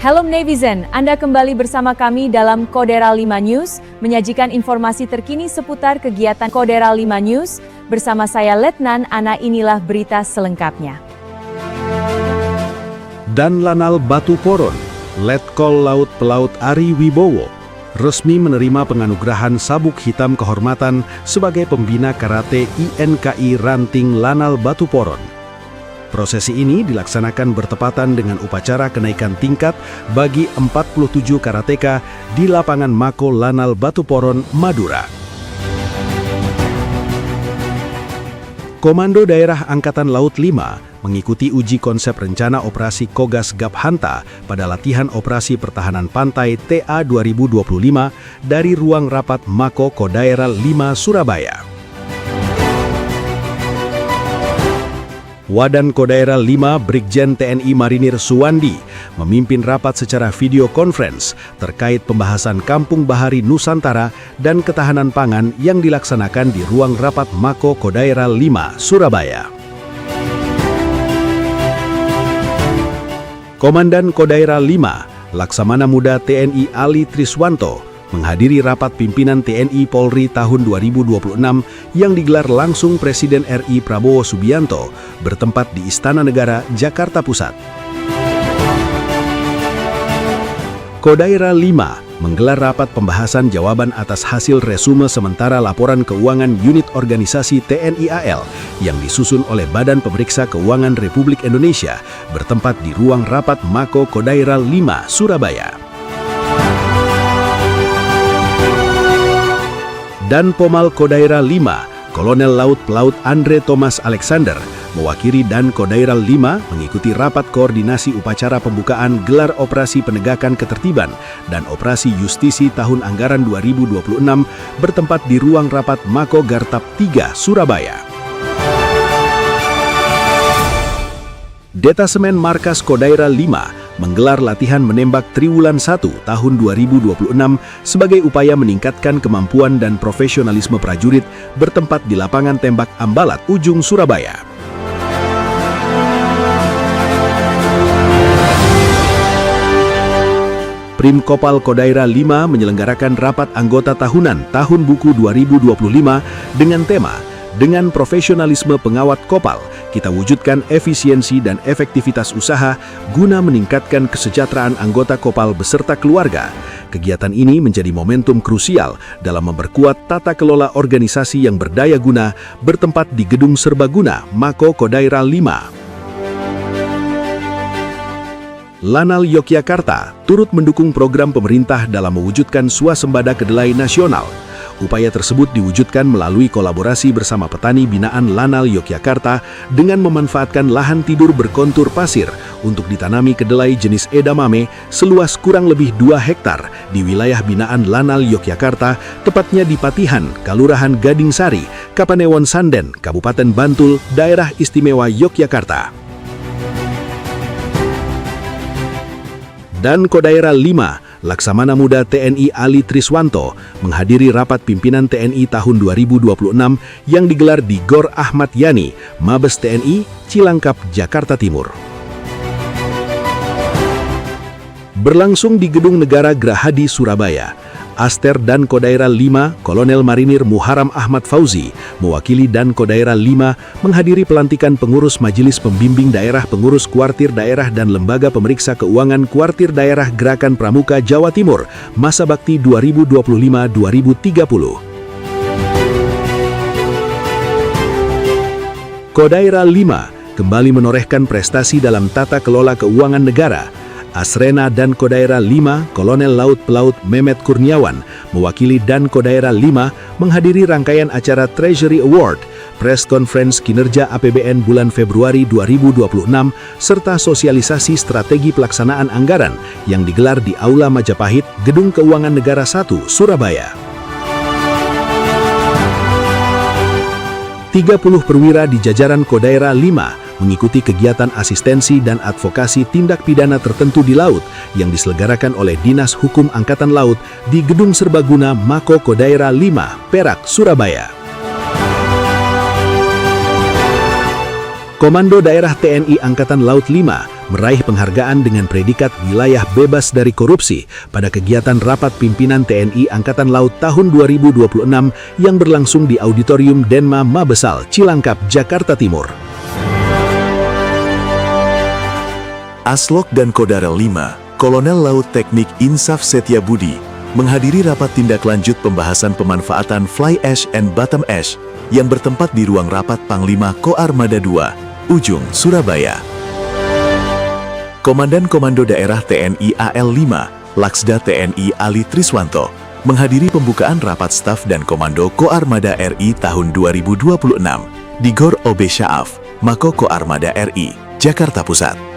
Hello Netizen, Anda kembali bersama kami dalam Kodera 5 News, menyajikan informasi terkini seputar kegiatan Kodera 5 News. Bersama saya Letnan Ana, inilah berita selengkapnya. Dan Lanal Batu Poron, Letkol Laut Pelaut Ari Wibowo, resmi menerima penganugerahan sabuk hitam kehormatan sebagai pembina karate INKI Ranting Lanal Batu Poron. Prosesi ini dilaksanakan bertepatan dengan upacara kenaikan tingkat bagi 47 karateka di lapangan Mako Lanal Batu Poron, Madura. Komando Daerah Angkatan Laut 5 mengikuti uji konsep rencana operasi Kogas Gap Hanta pada latihan operasi pertahanan pantai TA 2025 dari ruang rapat Mako Kodaira 5 Surabaya. Wadan Kodaira 5 Brigjen TNI Marinir Suwandi memimpin rapat secara video conference terkait pembahasan Kampung Bahari Nusantara dan ketahanan pangan yang dilaksanakan di ruang rapat Mako Kodaira 5 Surabaya. Komandan Kodaira 5 Laksamana Muda TNI Ali Triswanto menghadiri rapat pimpinan TNI Polri tahun 2026 yang digelar langsung Presiden RI Prabowo Subianto bertempat di Istana Negara, Jakarta Pusat. Kodaira 5 menggelar rapat pembahasan jawaban atas hasil resume sementara laporan keuangan unit organisasi TNI AL yang disusun oleh Badan Pemeriksa Keuangan Republik Indonesia bertempat di ruang rapat Mako Kodaira 5 Surabaya. Dan Pomal Kodaira 5, Kolonel Laut Pelaut Andre Thomas Alexander, mewakili Dan Kodaira 5 mengikuti rapat koordinasi upacara pembukaan gelar operasi penegakan ketertiban dan operasi justisi tahun anggaran 2026 bertempat di ruang rapat Mako Gartap 3, Surabaya. Detasemen Markas Kodaira 5 menggelar latihan menembak Triwulan 1 tahun 2026 sebagai upaya meningkatkan kemampuan dan profesionalisme prajurit bertempat di lapangan tembak Ambalat, Ujung, Surabaya. Prim Kopal Kodaira 5 menyelenggarakan rapat anggota tahunan Tahun Buku 2025 dengan tema "Dengan profesionalisme pengawat Kopal, kita wujudkan efisiensi dan efektivitas usaha guna meningkatkan kesejahteraan anggota Kopal beserta keluarga." Kegiatan ini menjadi momentum krusial dalam memperkuat tata kelola organisasi yang berdaya guna bertempat di Gedung Serbaguna, Mako Kodaira 5. Lanal Yogyakarta turut mendukung program pemerintah dalam mewujudkan swasembada kedelai nasional. Upaya tersebut diwujudkan melalui kolaborasi bersama petani binaan Lanal Yogyakarta dengan memanfaatkan lahan tidur berkontur pasir untuk ditanami kedelai jenis edamame seluas kurang lebih 2 hektar di wilayah binaan Lanal Yogyakarta, tepatnya di Patihan, Kalurahan Gading Sari, Kapanewon Sanden, Kabupaten Bantul, Daerah Istimewa Yogyakarta. Dan Kodaira 5 Laksamana Muda TNI Ali Triswanto menghadiri rapat pimpinan TNI tahun 2026 yang digelar di Gor Ahmad Yani, Mabes TNI, Cilangkap, Jakarta Timur. Berlangsung di Gedung Negara Gerahadi, Surabaya, Aster Dan Kodaira 5, Kolonel Marinir Muharam Ahmad Fauzi, mewakili Dan Kodaira 5, menghadiri pelantikan pengurus Majelis Pembimbing Daerah Pengurus Kuartir Daerah dan Lembaga Pemeriksa Keuangan Kuartir Daerah Gerakan Pramuka Jawa Timur, Masa Bakti 2025-2030. Kodaira 5 kembali menorehkan prestasi dalam tata kelola keuangan negara. Asrena Dan Kodaira 5, Kolonel Laut Pelaut Mehmet Kurniawan, mewakili Dan Kodaira 5, menghadiri rangkaian acara Treasury Award, Press Conference Kinerja APBN bulan Februari 2026, serta sosialisasi strategi pelaksanaan anggaran yang digelar di Aula Majapahit, Gedung Keuangan Negara 1, Surabaya. 30 perwira di jajaran Kodaira 5 mengikuti kegiatan asistensi dan advokasi tindak pidana tertentu di laut yang diselenggarakan oleh Dinas Hukum Angkatan Laut di Gedung Serbaguna Mako Kodaira 5, Perak, Surabaya. Komando Daerah TNI Angkatan Laut 5 meraih penghargaan dengan predikat wilayah bebas dari korupsi pada kegiatan Rapat Pimpinan TNI Angkatan Laut tahun 2026 yang berlangsung di Auditorium Denma Mabesal, Cilangkap, Jakarta Timur. Aslok dan Kodarel 5, Kolonel Laut Teknik Insaf Setia Budi, menghadiri rapat tindak lanjut pembahasan pemanfaatan Fly Ash and Bottom Ash yang bertempat di ruang rapat Panglima Koarmada II, Ujung, Surabaya. Komandan Komando Daerah TNI AL5, Laksda TNI Ali Triswanto, menghadiri pembukaan rapat staf dan Komando Koarmada RI tahun 2026 di Gor OB Syaaf, Mako Koarmada RI, Jakarta Pusat.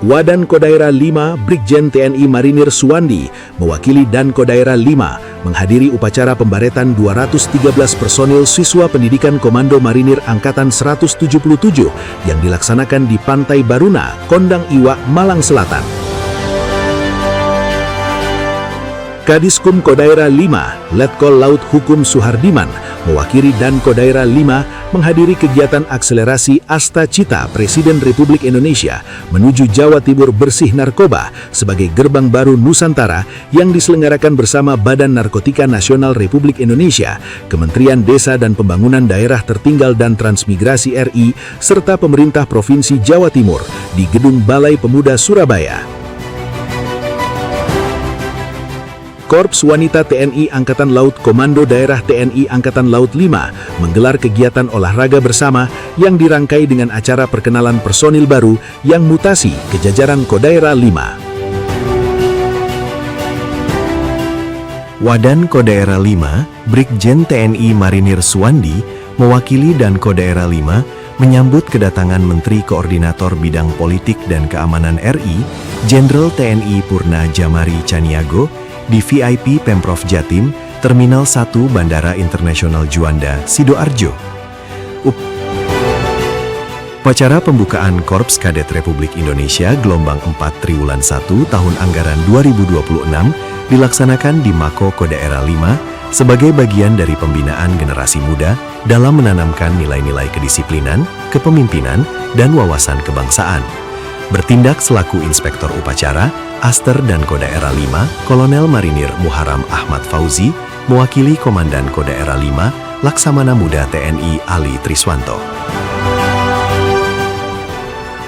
Wadan Kodaira 5 Brigjen TNI Marinir Suwandi mewakili Dan Kodaira 5 menghadiri upacara pembaretan 213 personil siswa pendidikan Komando Marinir Angkatan 177 yang dilaksanakan di Pantai Baruna, Kondang Iwak, Malang Selatan. Kadiskum Kodaira 5 Letkol Laut Hukum Suhardiman mewakili Dan Kodaira 5 menghadiri kegiatan akselerasi Asta Cita Presiden Republik Indonesia menuju Jawa Timur bersih narkoba sebagai gerbang baru Nusantara yang diselenggarakan bersama Badan Narkotika Nasional Republik Indonesia, Kementerian Desa dan Pembangunan Daerah Tertinggal dan Transmigrasi RI, serta pemerintah Provinsi Jawa Timur di Gedung Balai Pemuda Surabaya. Korps Wanita TNI Angkatan Laut Komando Daerah TNI Angkatan Laut 5 menggelar kegiatan olahraga bersama yang dirangkai dengan acara perkenalan personil baru yang mutasi ke jajaran Kodaira 5. Wadan Kodaira 5, Brigjen TNI Marinir Suwandi, mewakili Dan Kodaira 5, menyambut kedatangan Menteri Koordinator Bidang Politik dan Keamanan RI, Jenderal TNI Purna Jamari Caniago, di VIP Pemprov Jatim, Terminal 1 Bandara Internasional Juanda, Sidoarjo. Upacara pembukaan Korps Kadet Republik Indonesia Gelombang 4 Triwulan 1 tahun anggaran 2026 dilaksanakan di Mako Kodaira 5 sebagai bagian dari pembinaan generasi muda dalam menanamkan nilai-nilai kedisiplinan, kepemimpinan, dan wawasan kebangsaan. Bertindak selaku Inspektor Upacara, Aster dan Kodaira 5, Kolonel Marinir Muharam Ahmad Fauzi, mewakili Komandan Kodaira 5, Laksamana Muda TNI Ali Triswanto.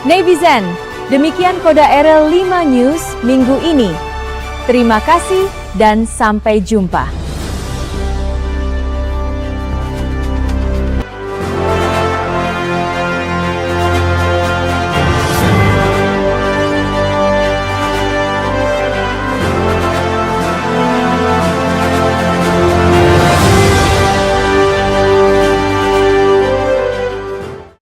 Netizen, demikian Kodaira 5 News minggu ini. Terima kasih dan sampai jumpa.